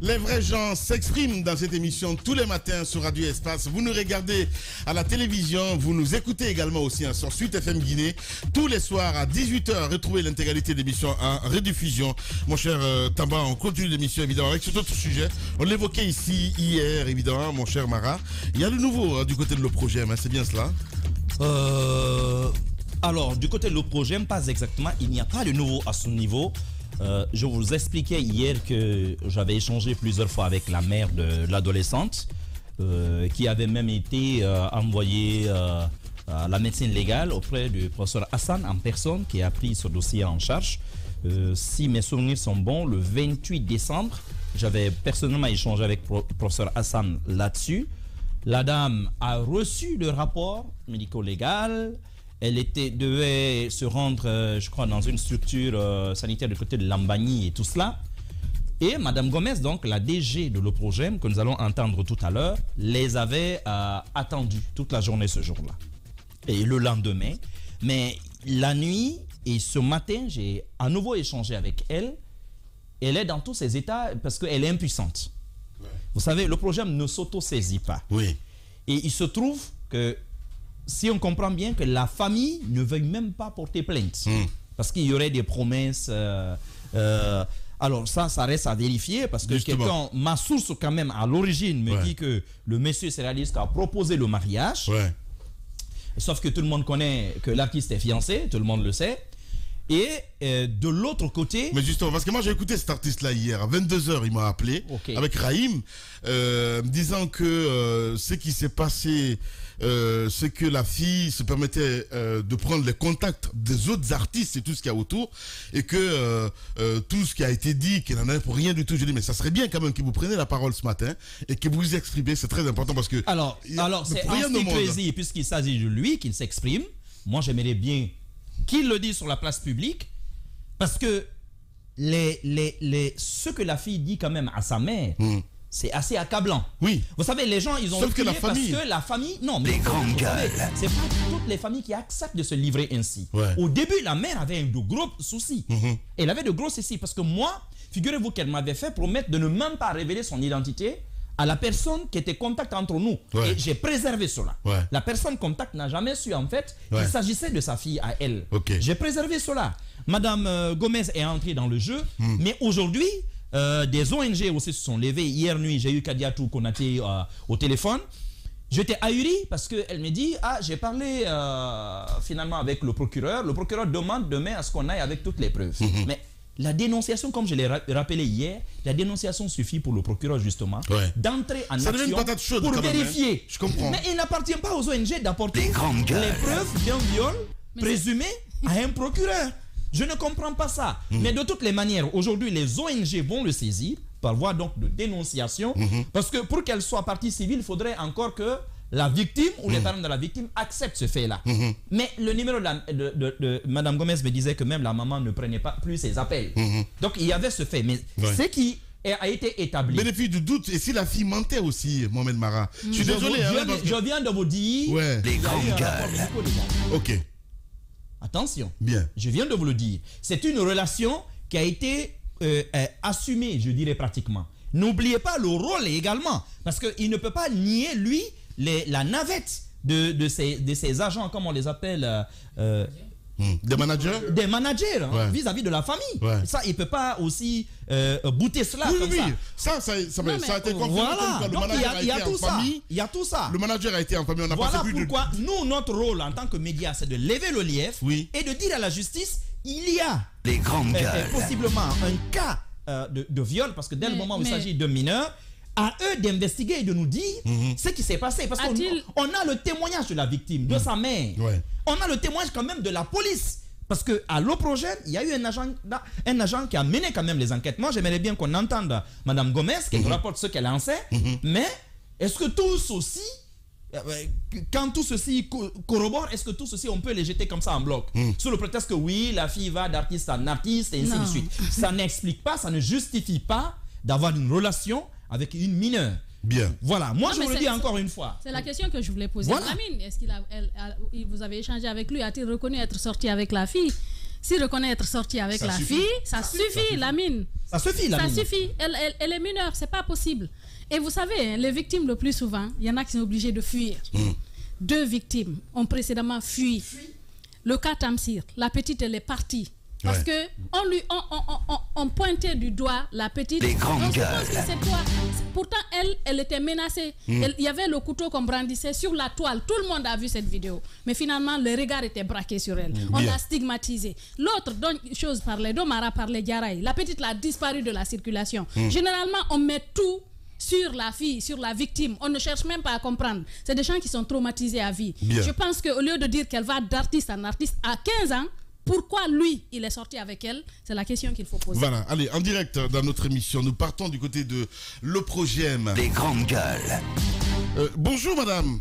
Les vrais gens s'expriment dans cette émission tous les matins sur Radio Espace. Vous nous regardez à la télévision, vous nous écoutez également aussi sur Suite FM Guinée. Tous les soirs à 18h, retrouvez l'intégralité de l'émission en rediffusion. Mon cher Tamba, on continue l'émission évidemment avec cet autre sujet. On l'évoquait ici hier évidemment, mon cher Mara. Il y a le nouveau du côté de l'Oprojem, c'est bien cela? Alors, du côté de l'Oprojem, pas exactement. Il n'y a pas de nouveau à ce niveau. Je vous expliquais hier que j'avais échangé plusieurs fois avec la mère de l'adolescente qui avait même été envoyée à la médecine légale auprès du professeur Hassan en personne qui a pris ce dossier en charge. Si mes souvenirs sont bons, le 28 décembre, j'avais personnellement échangé avec le professeur Hassan là-dessus. La dame a reçu le rapport médico-légal. Elle devait se rendre, je crois, dans une structure sanitaire du côté de Lambagny et tout cela. Et Mme Gomez, donc la DG de l'Oprojem, que nous allons entendre tout à l'heure, les avait attendus toute la journée ce jour-là. Et le lendemain. Mais la nuit et ce matin, j'ai à nouveau échangé avec elle. Elle est dans tous ses états parce qu'elle est impuissante. Ouais. Vous savez, l'Oprojem ne s'auto-saisit pas. Oui. Et il se trouve que si on comprend bien que la famille ne veuille même pas porter plainte, parce qu'il y aurait des promesses. Alors ça reste à vérifier parce que ma source quand même à l'origine me dit que le monsieur céréaliste a proposé le mariage. Ouais. Sauf que tout le monde connaît que l'artiste est fiancé, tout le monde le sait. Et de l'autre côté... Mais justement, parce que moi j'ai écouté cet artiste-là hier, à 22h, il m'a appelé, avec Raïm, me disant que ce qui s'est passé, c'est que la fille se permettait de prendre les contacts des autres artistes et tout ce qu'il y a autour, et que tout ce qui a été dit, qu'elle n'en avait pour rien du tout. Je dis, mais ça serait bien quand même que vous preniez la parole ce matin, et que vous vous exprimez, c'est très important, parce que... Alors c'est en poésie, puisqu'il s'agit de lui, qu'il s'exprime, moi j'aimerais bien qu'il le dise sur la place publique, parce que ce que la fille dit quand même à sa mère, c'est assez accablant. Oui. Vous savez, les gens, ils ont reculé parce que la famille... Non, mais c'est pas toutes les familles qui acceptent de se livrer ainsi. Ouais. Au début, la mère avait de gros soucis. Elle avait de gros soucis parce que moi, figurez-vous qu'elle m'avait fait promettre de ne même pas révéler son identité à la personne qui était contact entre nous. Ouais. Et j'ai préservé cela. Ouais. La personne contact n'a jamais su en fait qu'il s'agissait de sa fille à elle. Okay. J'ai préservé cela. Madame Gomez est entrée dans le jeu, mais aujourd'hui, des ONG aussi se sont levées. Hier nuit, j'ai eu Kadiatou Konaté au téléphone. J'étais ahuri parce qu'elle me dit, j'ai parlé finalement avec le procureur. Le procureur demande demain à ce qu'on aille avec toutes les preuves. Mais la dénonciation, comme je l'ai rappelé hier, la dénonciation suffit pour le procureur justement d'entrer en action pour vérifier. Je comprends. Mais il n'appartient pas aux ONG d'apporter les preuves d'un viol présumé à un procureur. Je ne comprends pas ça. Mais de toutes les manières, aujourd'hui, les ONG vont le saisir par voie donc de dénonciation, parce que pour qu'elle soit partie civile, il faudrait encore que la victime ou les parents de la victime acceptent ce fait-là. Mais le numéro de Mme Gomez me disait que même la maman ne prenait pas plus ses appels. Donc il y avait ce fait. Mais ce qui a été établi... Bénéfice du doute, et si la fille mentait aussi, Mohamed Mara. Je suis désolé. Je viens de vous dire... Les grandes gueules. Ok. Attention. Bien. Je viens de vous le dire. C'est une relation qui a été assumée, je dirais pratiquement. N'oubliez pas le rôle également. Parce qu'il ne peut pas nier, lui, la navette de ces agents, comme on les appelle, des managers. Des managers vis-à- -vis de la famille. Ça, il ne peut pas aussi bouter cela comme ça. Ça a été confirmé. Voilà. Donc, il y a tout ça. Il y a tout ça. Le manager a été en famille. On a voilà pourquoi nous, notre rôle en tant que média, c'est de lever le lièvre et de dire à la justice, il y a possiblement un cas de viol, parce que dès le moment où il s'agit de mineurs, à eux d'investiguer et de nous dire ce qui s'est passé. Parce qu'on a le témoignage de la victime, de sa mère. On a le témoignage quand même de la police. Parce qu'à l'Oprojem, il y a eu un agent qui a mené quand même les enquêtes. Moi, j'aimerais bien qu'on entende Mme Gomez, qui nous rapporte ce qu'elle en sait. Mais est-ce que tout ceci, quand tout ceci corrobore, est-ce que tout ceci, on peut les jeter comme ça en bloc sous le prétexte que oui, la fille va d'artiste en artiste et ainsi de suite. Ça n'explique pas, ça ne justifie pas d'avoir une relation avec une mineure. Bien. Voilà, moi je vous le dis encore une fois. C'est la question que je voulais poser à Lamine. Est-ce vous avez échangé avec lui? A-t-il reconnu être sorti avec la fille? S'il reconnaît être sorti avec la fille, ça suffit, Lamine. Ça suffit, Lamine. Ça suffit. Elle est mineure, c'est pas possible. Et vous savez, les victimes le plus souvent, il y en a qui sont obligés de fuir. 2 victimes ont précédemment fui. Le cas Tamsir, la petite, elle est partie. Parce que on pointait du doigt la petite. Les grandes gueules. C'est toi. Pourtant, elle était menacée. Il y avait le couteau qu'on brandissait sur la toile. Tout le monde a vu cette vidéo. Mais finalement, le regard était braqué sur elle. On l'a stigmatisée. L'autre chose parlait, Domara parlait Diaraï. La petite l'a disparu de la circulation. Généralement, on met tout sur la fille, sur la victime. On ne cherche même pas à comprendre. C'est des gens qui sont traumatisés à vie. Je pense qu'au lieu de dire qu'elle va d'artiste en artiste à 15 ans, pourquoi lui, il est sorti avec elle? C'est la question qu'il faut poser. Voilà, allez, en direct dans notre émission, nous partons du côté de l'Oprogem. Les grandes gueules. Bonjour madame.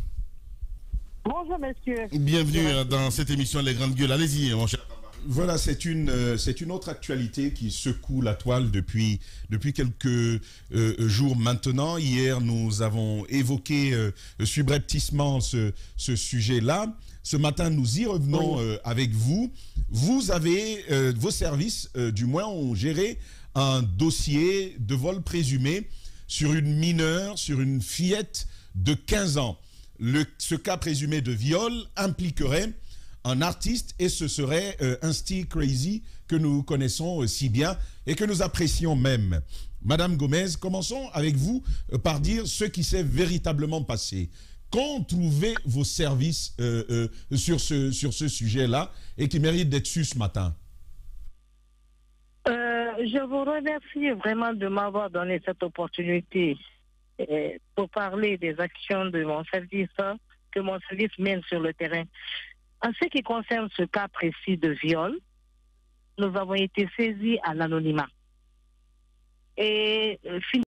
Bonjour monsieur. Bienvenue dans cette émission Les Grandes Gueules. Allez-y, mon cher. Voilà, c'est une autre actualité qui secoue la toile depuis quelques jours maintenant. Hier, nous avons évoqué subrepticement ce sujet-là. Ce matin, nous y revenons avec vous. Vous avez, vos services, du moins, ont géré un dossier de vol présumé sur une mineure, sur une fillette de 15 ans. Ce cas présumé de viol impliquerait un artiste et ce serait un style crazy que nous connaissons si bien et que nous apprécions même. Madame Gomez, commençons avec vous par dire ce qui s'est véritablement passé. Qu'ont trouvé vos services sur ce sujet-là et qui mérite d'être su ce matin? Je vous remercie vraiment de m'avoir donné cette opportunité pour parler des actions de mon service, que mon service mène sur le terrain. En ce qui concerne ce cas précis de viol, nous avons été saisis à l'anonymat. Et finalement,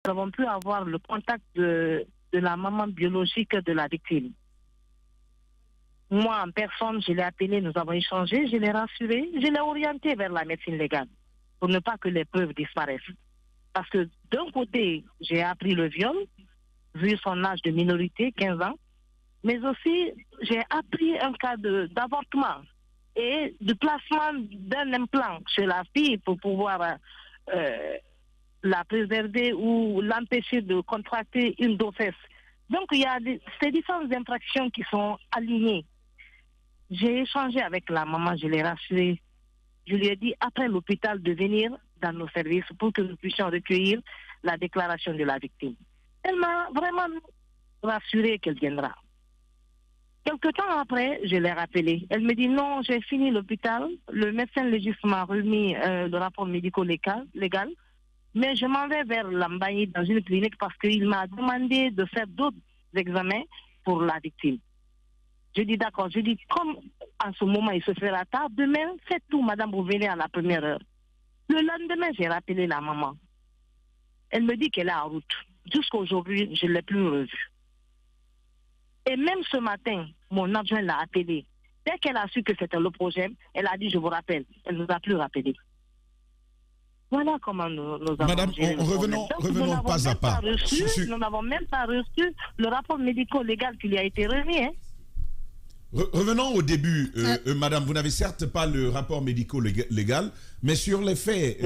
nous avons pu avoir le contact de la maman biologique de la victime. Moi, en personne, je l'ai appelé, nous avons échangé, je l'ai rassuré, je l'ai orienté vers la médecine légale pour ne pas que les preuves disparaissent. Parce que d'un côté, j'ai appris le viol, vu son âge de minorité, 15 ans, mais aussi j'ai appris un cas d'avortement et de placement d'un implant chez la fille pour pouvoir la préserver ou l'empêcher de contracter une grossesse. Donc il y a ces différentes infractions qui sont alignées. J'ai échangé avec la maman, je l'ai rassurée. Je lui ai dit après l'hôpital de venir dans nos services pour que nous puissions recueillir la déclaration de la victime. Elle m'a vraiment rassuré qu'elle viendra. Quelque temps après, je l'ai rappelée. Elle me dit non, j'ai fini l'hôpital. Le médecin légiste m'a remis le rapport médico-légal, mais je m'en vais vers Lambaye dans une clinique parce qu'il m'a demandé de faire d'autres examens pour la victime. Je dis d'accord. Je dis comme en ce moment il se fera tard, demain faites tout, madame, vous venez à la première heure. Le lendemain, j'ai rappelé la maman. Elle me dit qu'elle est en route. Jusqu'à aujourd'hui, je ne l'ai plus revue. Et même ce matin, mon adjoint l'a appelée. Dès qu'elle a su que c'était le projet, elle a dit je vous rappelle. Elle ne nous a plus rappelé. Voilà comment nous avons Madame, revenons pas à pas. Nous n'avons même pas reçu le rapport médico-légal qui lui a été remis. Hein. Revenons au début, madame. Vous n'avez certes pas le rapport médico-légal, mais sur les faits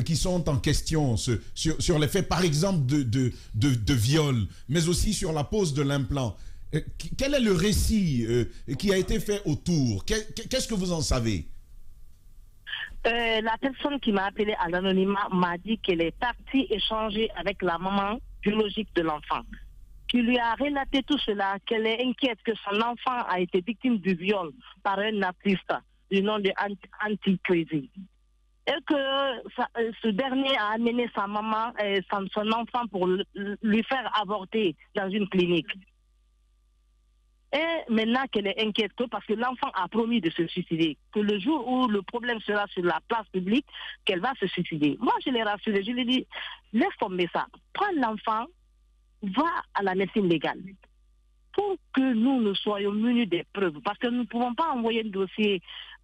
qui sont en question, sur les faits, par exemple, de viol, mais aussi sur la pose de l'implant, quel est le récit qui a été fait autour? Qu'est-ce que vous en savez? La personne qui m'a appelé à l'anonymat m'a dit qu'elle est partie échanger avec la maman biologique de l'enfant, qui lui a relaté tout cela, qu'elle est inquiète que son enfant a été victime du viol par un artiste du nom de Anti-Crazy. Et que ce dernier a amené sa maman et son enfant pour lui faire avorter dans une clinique. Et maintenant qu'elle est inquiète, parce que l'enfant a promis de se suicider, que le jour où le problème sera sur la place publique, qu'elle va se suicider. Moi, je l'ai rassurée, je lui ai dit, laisse tomber ça, prends l'enfant, va à la médecine légale pour que nous soyons munis des preuves. Parce que nous ne pouvons pas envoyer un dossier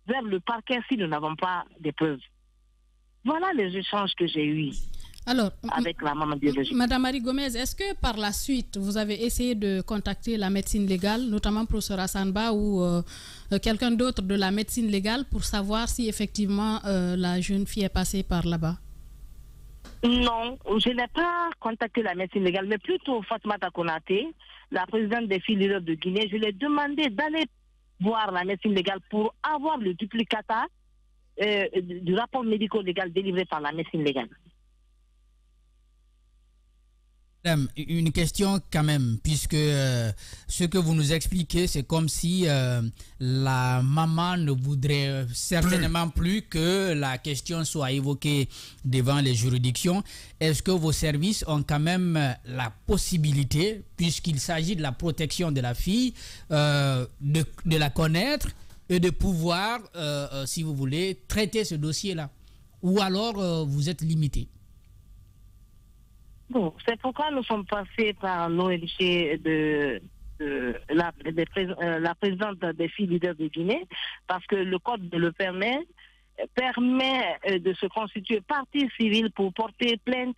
vers le parquet si nous n'avons pas des preuves. Voilà les échanges que j'ai eus. Alors, avec la maman biologique. Madame Marie Gomez, est-ce que par la suite, vous avez essayé de contacter la médecine légale, notamment professeur Hassanba ou quelqu'un d'autre de la médecine légale pour savoir si effectivement la jeune fille est passée par là-bas? Non, je n'ai pas contacté la médecine légale, mais plutôt Fatoumata Konaté, la présidente des filles leaders de Guinée. Je lui ai demandé d'aller voir la médecine légale pour avoir le duplicata du rapport médico-légal délivré par la médecine légale. Une question quand même, puisque ce que vous nous expliquez, c'est comme si la maman ne voudrait certainement plus que la question soit évoquée devant les juridictions. Est-ce que vos services ont quand même la possibilité, puisqu'il s'agit de la protection de la fille, de la connaître et de pouvoir, si vous voulez, traiter ce dossier-là? Ou alors vous êtes limité? Bon, c'est pourquoi nous sommes passés par l'ONG la présidente des filles leaders de Guinée, parce que le code le permet de se constituer partie civile pour porter plainte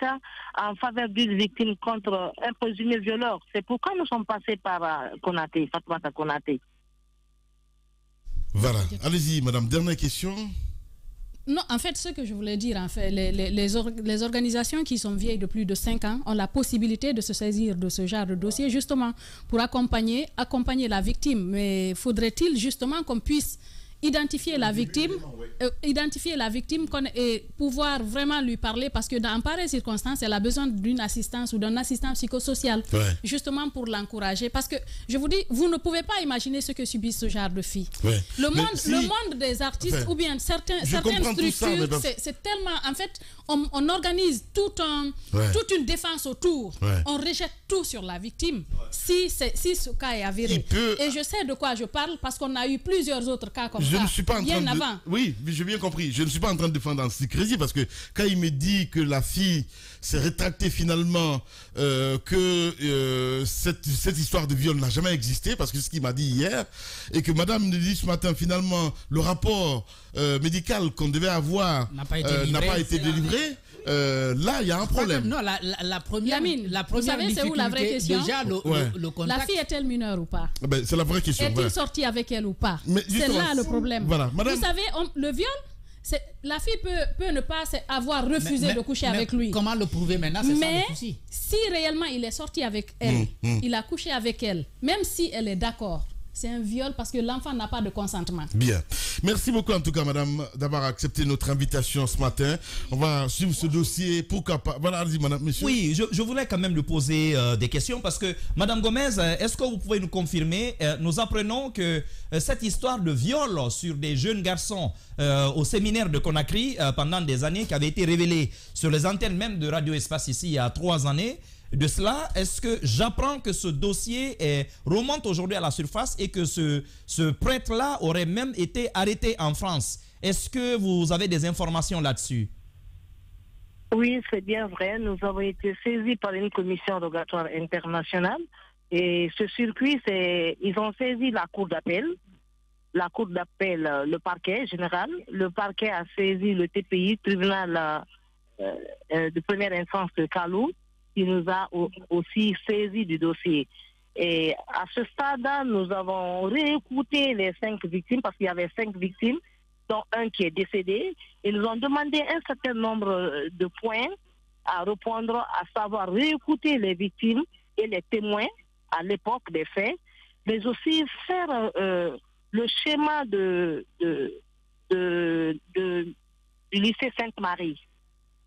en faveur d'une victime contre un présumé violeur. C'est pourquoi nous sommes passés par Konaté, Fatoumata Konaté. Voilà. Allez-y, madame. Dernière question. Non, en fait, ce que je voulais dire, en fait, les organisations qui sont vieilles de plus de 5 ans ont la possibilité de se saisir de ce genre de dossier, justement, pour accompagner la victime. Mais faudrait-il justement qu'on puisse identifier la victime et pouvoir vraiment lui parler, parce que dans pareille circonstance, elle a besoin d'une assistance ou d'un assistant psychosocial, justement pour l'encourager. Parce que, je vous dis, vous ne pouvez pas imaginer ce que subissent ce genre de filles. Le monde des artistes ou bien certaines structures, c'est tellement... En fait, on organise toute une défense autour. On rejette tout sur la victime si ce cas est avéré. Et je sais de quoi je parle parce qu'on a eu plusieurs autres cas comme ça. Je ne suis pas en train avant. Oui, j'ai bien compris. Je ne suis pas en train de défendre Anticrédit parce que quand il me dit que la fille s'est rétractée finalement, que cette histoire de viol n'a jamais existé, parce que c'est ce qu'il m'a dit hier, et que madame me dit ce matin finalement le rapport médical qu'on devait avoir n'a pas été délivré. Là, il y a un problème. Non, la première vous savez, c'est où la vraie question? Déjà, le contact... La fille est-elle mineure ou pas? C'est la vraie question. Est-il sorti avec elle ou pas? C'est là le problème. Voilà, madame... Vous savez, le viol, la fille peut ne pas avoir refusé de coucher avec lui. Comment le prouver maintenant? C'est ça le souci. Si réellement il est sorti avec elle, il a couché avec elle, même si elle est d'accord, c'est un viol parce que l'enfant n'a pas de consentement. Bien. Merci beaucoup en tout cas, madame, d'avoir accepté notre invitation ce matin. On va suivre ce dossier. Pourquoi pas? Voilà, allez-y, madame, monsieur. Oui, je voulais quand même lui poser des questions parce que, madame Gomez, est-ce que vous pouvez nous confirmer, nous apprenons que cette histoire de viol sur des jeunes garçons au séminaire de Conakry pendant des années, qui avait été révélée sur les antennes même de Radio Espace ici il y a 3 années, de cela, est-ce que j'apprends que ce dossier remonte aujourd'hui à la surface et que ce prêtre-là aurait même été arrêté en France? Est-ce que vous avez des informations là-dessus? Oui, c'est bien vrai. Nous avons été saisis par une commission rogatoire internationale. Et ce circuit, ils ont saisi la cour d'appel. La cour d'appel, le parquet général. Le parquet a saisi le TPI, tribunal de première instance de Kalou, qui nous a aussi saisi du dossier. Et à ce stade, nous avons réécouté les 5 victimes, parce qu'il y avait 5 victimes, dont un qui est décédé. Ils nous ont demandé un certain nombre de points à répondre, à savoir réécouter les victimes et les témoins à l'époque des faits, mais aussi faire le schéma du lycée Sainte-Marie,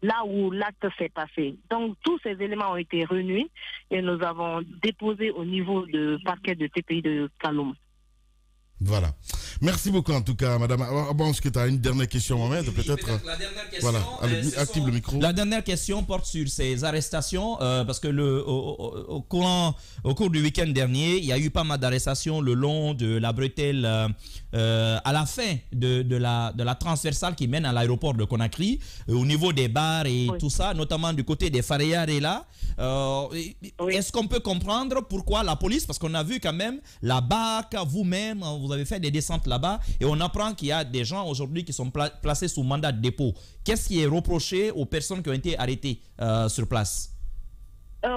là où l'acte s'est passé. Donc, tous ces éléments ont été réunis et nous avons déposé au niveau du parquet de TPI de Kaloum. Voilà. Merci beaucoup en tout cas, madame. Bon, est-ce que tu as une dernière question, Mohamed, peut-être? La dernière question, voilà, active le micro. La dernière question porte sur ces arrestations, parce que au cours du week-end dernier, il y a eu pas mal d'arrestations le long de la bretelle à la fin de la transversale qui mène à l'aéroport de Conakry, au niveau des bars et tout ça, notamment du côté des Fareyar et là. Est-ce qu'on peut comprendre pourquoi la police, parce qu'on a vu quand même la BAC, vous-même, vous avez fait des descentes là-bas et on apprend qu'il y a des gens aujourd'hui qui sont placés sous mandat de dépôt. Qu'est-ce qui est reproché aux personnes qui ont été arrêtées sur place?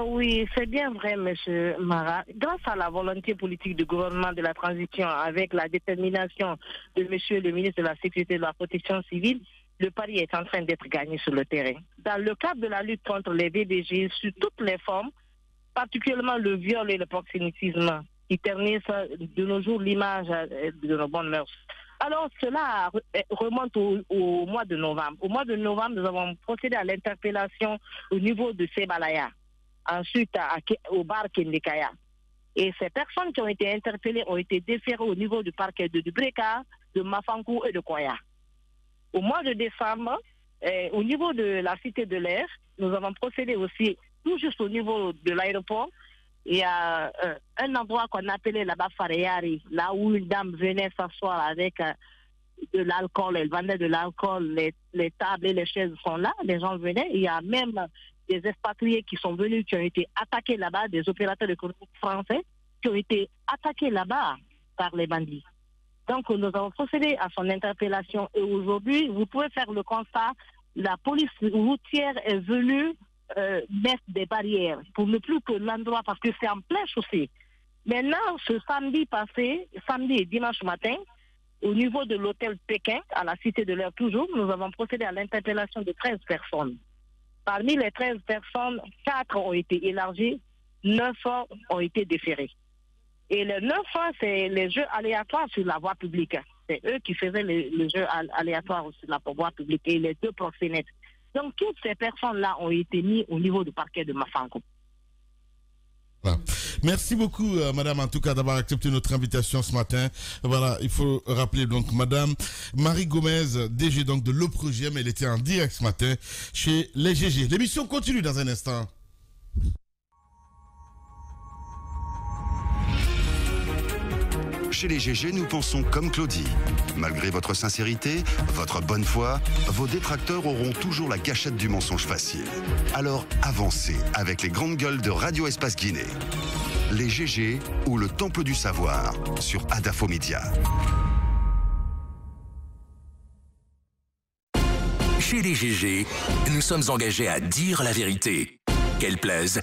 Oui, c'est bien vrai, M. Mara. Grâce à la volonté politique du gouvernement de la transition, avec la détermination de M. le ministre de la Sécurité et de la Protection civile, le pari est en train d'être gagné sur le terrain. Dans le cadre de la lutte contre les VBG, sur toutes les formes, particulièrement le viol et le proxénétisme, qui ternissent de nos jours l'image de nos bonnes mœurs. Alors, cela remonte au mois de novembre. Au mois de novembre, nous avons procédé à l'interpellation au niveau de Sebalaya. Ensuite au bar Kendekaya. Et ces personnes qui ont été interpellées ont été déférées au niveau du parquet de Dubreka, de Mafankou et de Koya. Au mois de décembre, au niveau de la Cité de l'Air, nous avons procédé aussi, tout juste au niveau de l'aéroport, il y a un endroit qu'on appelait là-bas Fareyari, là où une dame venait s'asseoir avec de l'alcool, elle vendait de l'alcool, les tables et les chaises sont là, les gens venaient, il y a même des expatriés qui sont venus, qui ont été attaqués là-bas, des opérateurs économiques français qui ont été attaqués là-bas par les bandits. Donc nous avons procédé à son interpellation et aujourd'hui, vous pouvez faire le constat, la police routière est venue mettre des barrières pour ne plus que l'endroit, parce que c'est en plein chaussée. Maintenant, ce samedi passé, samedi et dimanche matin, au niveau de l'hôtel Pékin, à la Cité de l'Air toujours, nous avons procédé à l'interpellation de 13 personnes. Parmi les 13 personnes, 4 ont été élargies, 9 ont été déférés. Et les 9, c'est les jeux aléatoires sur la voie publique. C'est eux qui faisaient les jeux aléatoires sur la voie publique et les 2 proxénètes. Donc toutes ces personnes-là ont été mises au niveau du parquet de Mafankou. Voilà. Merci beaucoup, madame, en tout cas, d'avoir accepté notre invitation ce matin. Voilà, il faut rappeler donc madame Marie Gomez, DG donc de l'Oprogem, elle était en direct ce matin chez les GG. L'émission continue dans un instant. Chez les GG, nous pensons comme Claudie. Malgré votre sincérité, votre bonne foi, vos détracteurs auront toujours la gâchette du mensonge facile. Alors avancez avec les grandes gueules de Radio Espace Guinée. Les GG ou le Temple du Savoir sur Adafo Média. Chez les GG, nous sommes engagés à dire la vérité, qu'elle plaise.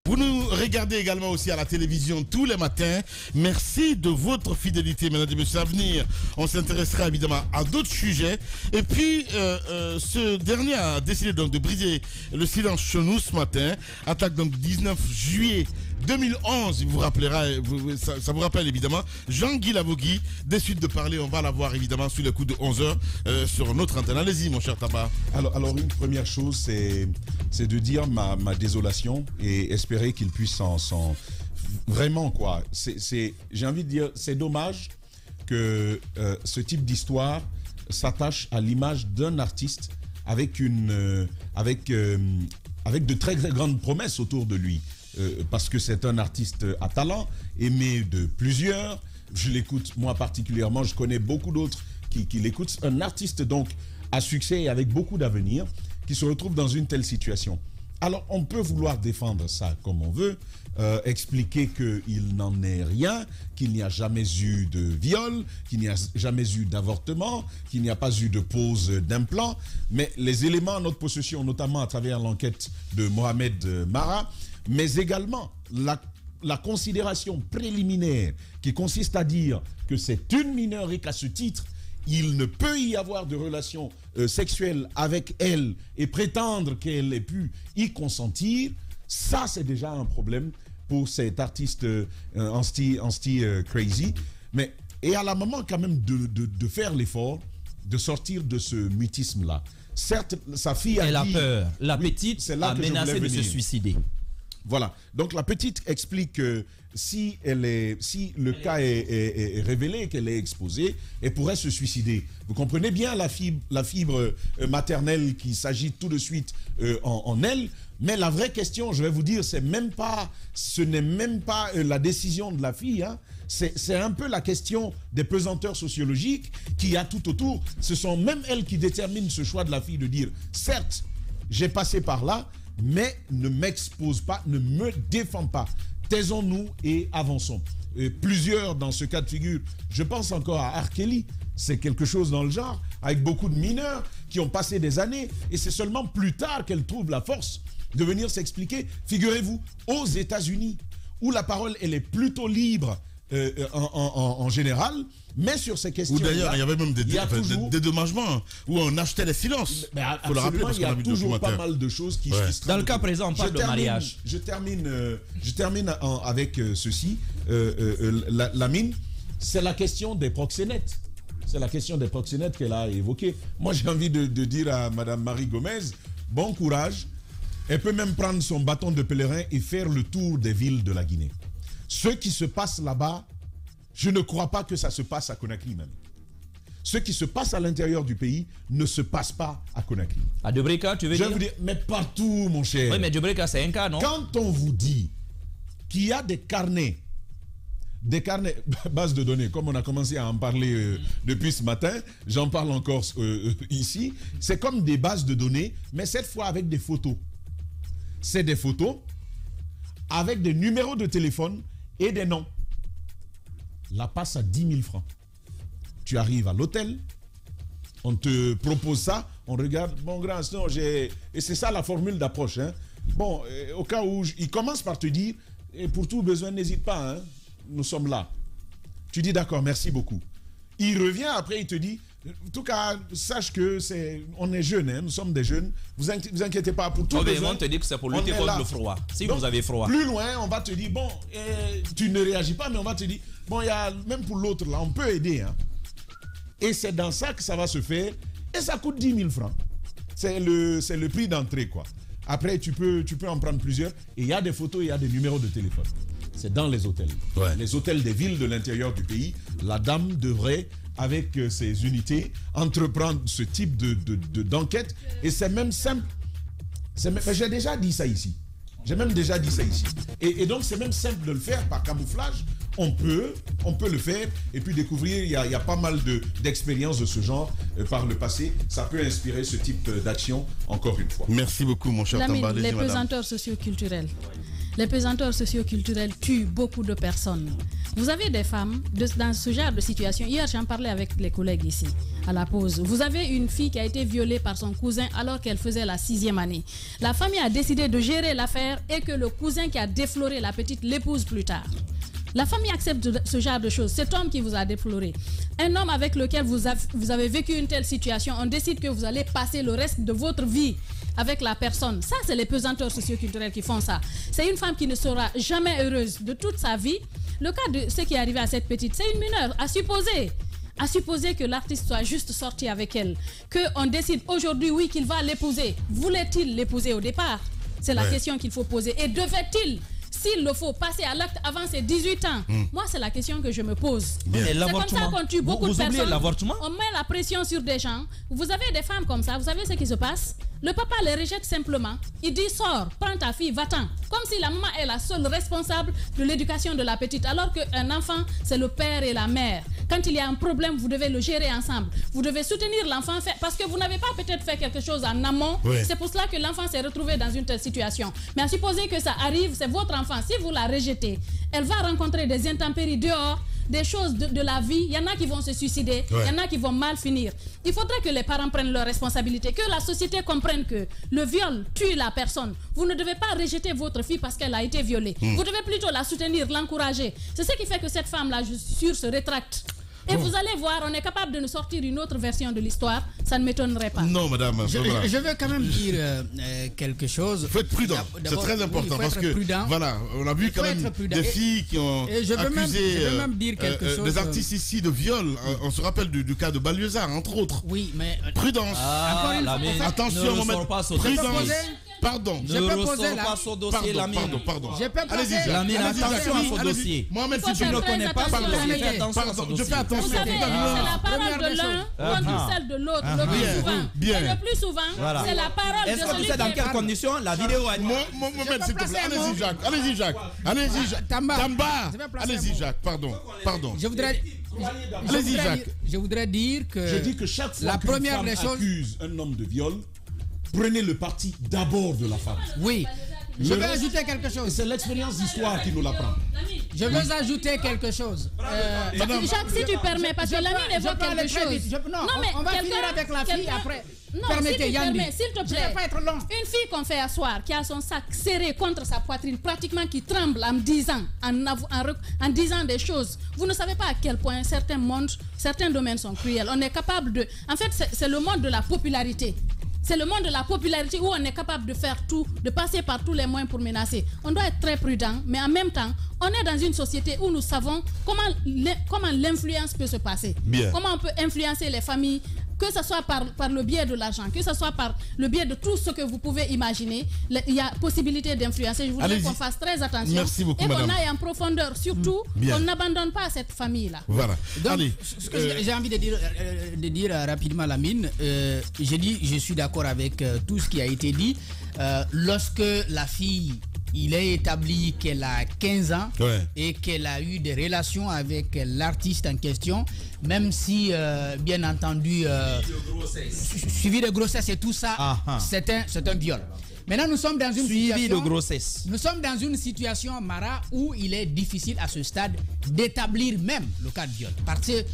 Vous nous regardez également aussi à la télévision tous les matins. Merci de votre fidélité, mesdames et messieurs. À venir, on s'intéressera évidemment à d'autres sujets. Et puis, ce dernier a décidé donc de briser le silence chez nous ce matin. Attaque donc 19 juillet 2011, il vous rappellera, ça vous rappelle évidemment, Jean-Guy Lavogui, décide de parler, on va l'avoir évidemment sur le coup de 11h sur notre antenne. Allez-y mon cher Tabac. Alors une première chose, c'est de dire ma désolation et espérer qu'il puisse vraiment quoi. J'ai envie de dire, c'est dommage que ce type d'histoire s'attache à l'image d'un artiste avec de très grandes promesses autour de lui. Parce que c'est un artiste à talent, aimé de plusieurs. Je l'écoute moi particulièrement, je connais beaucoup d'autres qui l'écoutent. Un artiste donc à succès et avec beaucoup d'avenir qui se retrouve dans une telle situation. Alors on peut vouloir défendre ça comme on veut, expliquer qu'il n'en est rien, qu'il n'y a jamais eu de viol, qu'il n'y a jamais eu d'avortement, qu'il n'y a pas eu de pose d'implant. Mais les éléments à notre possession, notamment à travers l'enquête de Mohamed Mara, mais également la considération préliminaire qui consiste à dire que c'est une mineure et qu'à ce titre, il ne peut y avoir de relations sexuelles avec elle et prétendre qu'elle ait pu y consentir, ça c'est déjà un problème pour cet artiste crazy. Mais et à la moment quand même de faire l'effort de sortir de ce mutisme-là. Certes, sa fille a dit... peur. La petite a menacé de se suicider. Voilà. Donc la petite explique que si le cas est révélé, qu'elle est exposée, elle pourrait se suicider. Vous comprenez bien la fibre maternelle qui s'agite tout de suite en elle. Mais la vraie question, je vais vous dire, ce n'est même pas la décision de la fille. Hein. C'est un peu la question des pesanteurs sociologiques qu'il y a tout autour. Ce sont même elles qui déterminent ce choix de la fille de dire, certes, j'ai passé par là, mais ne m'expose pas, ne me défends pas. taisons-nous et avançons. Plusieurs dans ce cas de figure, je pense encore à R. Kelly, c'est quelque chose dans le genre, avec beaucoup de mineurs qui ont passé des années, et c'est seulement plus tard qu'elles trouvent la force de venir s'expliquer. Figurez-vous, aux États-Unis, où la parole elle est plutôt libre en général, mais sur ces questions. Ou d'ailleurs, il y avait même des dédommagements où on achetait les silences. Faut le rappeler parce qu'il y a toujours pas mal de choses qui se dans le cas présent, on parle de mariage. Je termine avec ceci. Lamine, c'est la question des proxénètes. C'est la question des proxénètes qu'elle a évoquée. Moi, j'ai envie de dire à Madame Marie Gomez, bon courage. Elle peut même prendre son bâton de pèlerin et faire le tour des villes de la Guinée. Ce qui se passe là-bas, je ne crois pas que ça se passe à Conakry même. Ce qui se passe à l'intérieur du pays ne se passe pas à Conakry. À Djobrika, tu veux dire? Je veux dire, mais partout, mon cher. Oui, mais Djobrika, c'est un cas, non? Quand on vous dit qu'il y a des carnets, bases de données, comme on a commencé à en parler depuis ce matin, j'en parle encore ici, c'est comme des bases de données, mais cette fois avec des photos. C'est des photos avec des numéros de téléphone et des noms. La passe à 10 000 francs. Tu arrives à l'hôtel, on te propose ça, on regarde, bon grand, sinon j'ai... Et c'est ça la formule d'approche. Hein. Bon, au cas où il commence par te dire, et pour tout besoin, n'hésite pas, hein, nous sommes là. Tu dis d'accord, merci beaucoup. Il revient après, il te dit, en tout cas, sache que on est jeunes, hein, nous sommes des jeunes, vous inquiétez pas, pour tout besoin. On te dit que c'est pour lutter contre le froid, si donc, vous avez froid. Plus loin, on va te dire, bon, tu ne réagis pas, mais on va te dire, bon, il y a, même pour l'autre, là, on peut aider. Hein. Et c'est dans ça que ça va se faire, et ça coûte 10 000 francs. C'est le prix d'entrée, quoi. Après, tu peux en prendre plusieurs, et il y a des photos, il y a des numéros de téléphone. C'est dans les hôtels. Ouais. Les hôtels des villes de l'intérieur du pays, la dame devrait, avec ses unités, entreprendre ce type d'enquête. Et c'est même simple. J'ai déjà dit ça ici. J'ai même déjà dit ça ici. Et donc, c'est même simple de le faire par camouflage. On peut le faire et puis découvrir. Il y a pas mal d'expériences de ce genre par le passé. Ça peut inspirer ce type d'action, encore une fois. Merci beaucoup, mon cher Tamba. Les pesanteurs socioculturels. Les pesanteurs socioculturels tuent beaucoup de personnes. Vous avez des femmes dans ce genre de situation. Hier, j'en parlais avec les collègues ici, à la pause. Vous avez une fille qui a été violée par son cousin alors qu'elle faisait la 6e année. La famille a décidé de gérer l'affaire et que le cousin qui a défloré la petite l'épouse plus tard. La famille accepte ce genre de choses. Cet homme qui vous a déploré, un homme avec lequel vous avez vécu une telle situation, on décide que vous allez passer le reste de votre vie avec la personne. Ça, c'est les pesanteurs socioculturels qui font ça. C'est une femme qui ne sera jamais heureuse de toute sa vie. Le cas de ce qui est arrivé à cette petite, c'est une mineure, à supposer que l'artiste soit juste sorti avec elle, qu'on décide aujourd'hui, oui, qu'il va l'épouser. Voulait-il l'épouser au départ? C'est la question qu'il faut poser. Et devait-il, s'il le faut, passer à l'acte avant ses 18 ans? Moi, c'est la question que je me pose. C'est comme ça qu'on tue beaucoup de personnes. On met la pression sur des gens. Vous avez des femmes comme ça, vous savez ce qui se passe? Le papa les rejette simplement. Il dit, sors, prends ta fille, va-t'en. Comme si la maman est la seule responsable de l'éducation de la petite, alors qu'un enfant, c'est le père et la mère. Quand il y a un problème, vous devez le gérer ensemble. Vous devez soutenir l'enfant, parce que vous n'avez pas peut-être fait quelque chose en amont. Oui. C'est pour cela que l'enfant s'est retrouvé dans une telle situation. Mais à supposer que ça arrive, c'est votre enfant. Si vous la rejetez, elle va rencontrer des intempéries dehors, des choses de la vie. Il y en a qui vont se suicider, il y en a qui vont mal finir. Il faudrait que les parents prennent leurs responsabilités, que la société comprenne que le viol tue la personne. Vous ne devez pas rejeter votre fille parce qu'elle a été violée. Vous devez plutôt la soutenir, l'encourager. C'est ce qui fait que cette femme-là, je suis sûre, se rétracte. Et vous allez voir, on est capable de nous sortir une autre version de l'histoire. Ça ne m'étonnerait pas. Non, madame. Je veux quand même dire quelque chose. Il faut être prudent. C'est très important parce que voilà, on a vu quand même des filles qui ont accusé des artistes ici de viol. On se rappelle du cas de Balliozar, entre autres. Oui, mais prudence. Attention, prudence. Pardon. Ne ressort pas son dossier, Lamine. Pardon. Allez-y, Lamine, attention à son dossier. Mohamed, si tu ne le connais pas, je fais attention. Vous savez, c'est la parole de l'un contre celle de l'autre, le plus souvent. Et le plus souvent, c'est la parole de celui qui est... Est-ce que tu sais dans quelles conditions la vidéo a... Mohamed, s'il te plaît, allez-y, Jacques. Allez-y, Jacques. Tamba. Allez-y, Jacques, pardon. Je voudrais dire que... Je dis que chaque fois qu'une femme accuse un homme de viol, prenez le parti d'abord de la femme. Oui. Je vais ajouter quelque chose. C'est l'expérience d'histoire qui nous l'apprend. Je veux ajouter quelque chose. Jacques, si tu permets, parce que Lamine évoque quelque chose. Non, mais on va finir avec la fille après. Non, Permettez, s'il te plaît, pas être long. Une fille qu'on fait asseoir, qui a son sac serré contre sa poitrine, pratiquement qui tremble en disant des choses. Vous ne savez pas à quel point certains domaines sont cruels. On est capable de... En fait, c'est le monde de la popularité. C'est le monde de la popularité où on est capable de faire tout, de passer par tous les moyens pour menacer. On doit être très prudent, mais en même temps, on est dans une société où nous savons comment l'influence peut se passer. Bien. Comment on peut influencer les familles, que ce soit par le biais de l'argent, que ce soit par le biais de tout ce que vous pouvez imaginer. Il y a possibilité d'influencer. Je voudrais qu'on fasse très attention. Merci beaucoup, et qu'on madame. aille en profondeur. Surtout, qu'on n'abandonne pas cette famille-là. Voilà. Donc, Allez, ce que j'ai envie de dire rapidement, Lamine, je suis d'accord avec tout ce qui a été dit. Lorsque la fille, il est établi qu'elle a 15 ans et qu'elle a eu des relations avec l'artiste en question, même si, bien entendu, suivi de grossesse et tout ça, c'est un viol. Maintenant, nous sommes dans une situation... de grossesse. Nous sommes dans une situation, Mara, où il est difficile à ce stade d'établir même le cas de viol. Parce que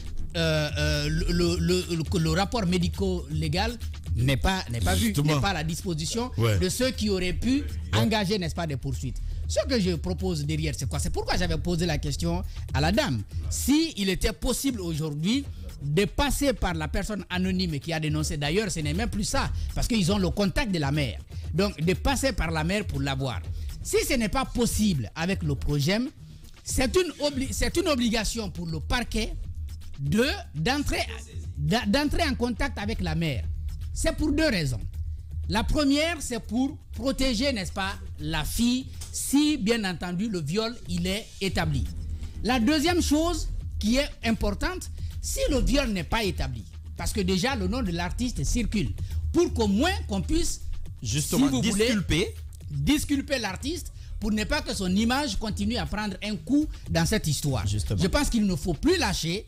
le rapport médico-légal n'est pas vu, n'est pas à la disposition de ceux qui auraient pu engager, n'est-ce pas, des poursuites. Ce que je propose derrière, c'est quoi? C'est pourquoi j'avais posé la question à la dame. Si il était possible aujourd'hui de passer par la personne anonyme qui a dénoncé, d'ailleurs, ce n'est même plus ça, parce qu'ils ont le contact de la mère. Donc, de passer par la mère pour l'avoir. Si ce n'est pas possible avec le PROJEM, c'est une obligation pour le parquet d'entrer en contact avec la mère. C'est pour deux raisons. La première, c'est pour protéger, n'est-ce pas, la fille, si bien entendu le viol, il est établi. La deuxième chose qui est importante, si le viol n'est pas établi, parce que déjà le nom de l'artiste circule, pour qu'au moins qu'on puisse, justement, si vous voulez, disculper l'artiste, pour ne pas que son image continue à prendre un coup dans cette histoire. Justement. Je pense qu'il ne faut plus lâcher.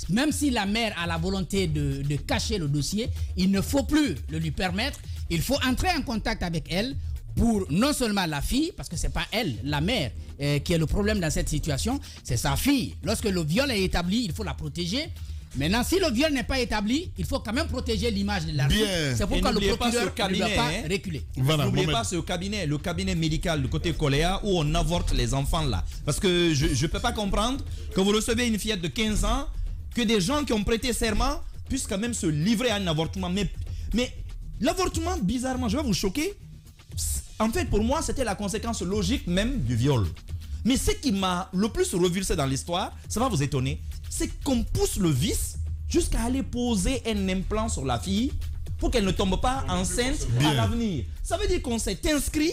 Même si la mère a la volonté de cacher le dossier, il ne faut plus le lui permettre. Il faut entrer en contact avec elle pour non seulement la fille, parce que ce n'est pas elle, la mère, qui est le problème dans cette situation, c'est sa fille. Lorsque le viol est établi, il faut la protéger. Maintenant, si le viol n'est pas établi, il faut quand même protéger l'image de l'artiste. C'est pourquoi le procureur ne doit pas reculer. Voilà, n'oubliez pas ce cabinet, le cabinet médical du côté Coléa où on avorte les enfants là. Parce que je ne peux pas comprendre que vous recevez une fillette de 15 ans, que des gens qui ont prêté serment puissent quand même se livrer à un avortement. Mais l'avortement, bizarrement, je vais vous choquer. En fait, pour moi, c'était la conséquence logique même du viol. Mais ce qui m'a le plus revulsé dans l'histoire, ça va vous étonner, c'est qu'on pousse le vice jusqu'à aller poser un implant sur la fille pour qu'elle ne tombe pas enceinte à l'avenir. Ça veut dire qu'on s'est inscrit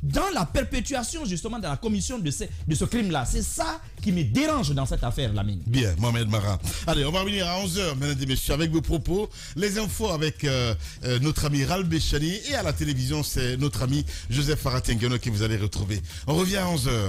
dans la perpétuation justement de la commission de ce crime-là. C'est ça qui me dérange dans cette affaire, Lamine. Bien, Mohamed Mara. Allez, on va revenir à 11h, mesdames et messieurs, avec vos propos. Les infos avec notre ami Ral Béchani. Et à la télévision, c'est notre ami Joseph Faratengeno que vous allez retrouver. On revient à 11h.